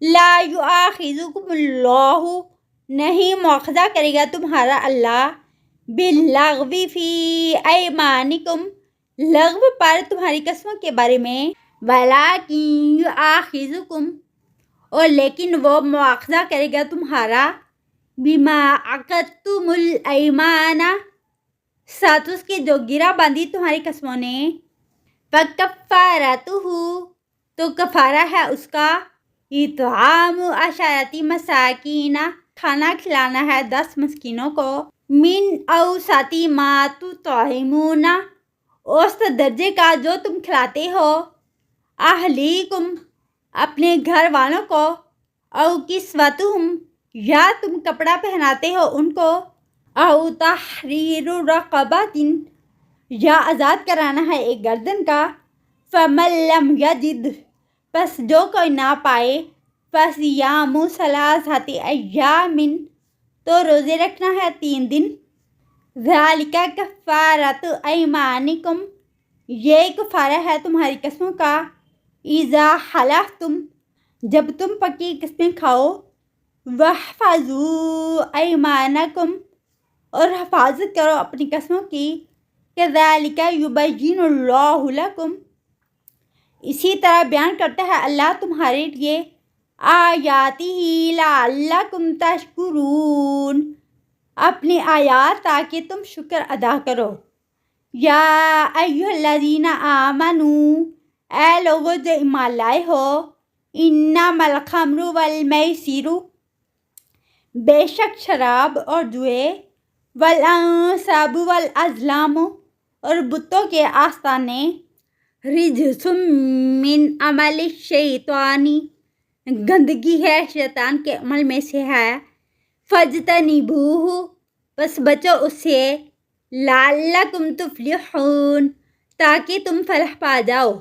لا یؤاخذکم اللہ، نہیں مواخذہ کرے گا تمہارا اللہ، باللغو فی ایمانکم، لغو پر تمہاری قسموں کے بارے میں، ولیکن یؤاخذکم، اور لیکن وہ مواخذہ کرے گا تمہارا، بما عقدتم الایمان، ساتھ اس کے جو گرہ باندھی تمہاری قسموں نے، فکفارتہ، تو کفارہ ہے اس کا، اطعام عشرة مساکین، کھانا کھلانا ہے 10 مسکینوں کو، من اوسط ما تطعمون، اوسط درجے کا جو تم کھلاتے ہو، اہلیکم، اپنے گھر والوں کو، او کسوتہم، یا تم کپڑا پہناتے ہو ان کو، او تحریر رقبۃ، یا آزاد کرانا ہے ایک گردن کا، فمن لم یجد، پس جو کوئی نہ پائے، فصیام ثلاثۃ ایام، تو روزے رکھنا ہے 3 دن، ذالک کفارۃ ایمانکم، یہ کفارہ ہے تمہاری قسموں کا، اذا حلفتم، جب تم پکی قسمیں کھاؤ، واحفظوا ایمانکم، اور حفاظت کرو اپنی قسموں کی، کذالک یبین اللہ لکم، اسی طرح بیان کرتا ہے اللہ تمہارے لیے، آیاتہ لعلکم تشکرون، اپنی آیات تاکہ تم شکر ادا کرو، یا ایھا الذین آمنوا، اے لوگو جو ایمان لائے ہو، انما الخمر والمیسر، بے شک شراب اور جوئے، والانصاب والازلام، اور بتوں کے آستانے، رجس من عمل الشیطان، گندگی ہے شیطان کے عمل میں سے ہے، فاجتنبوہ، بس بچو اس سے، لعلکم تفلحون، تاکہ تم فلاح پا جاؤ۔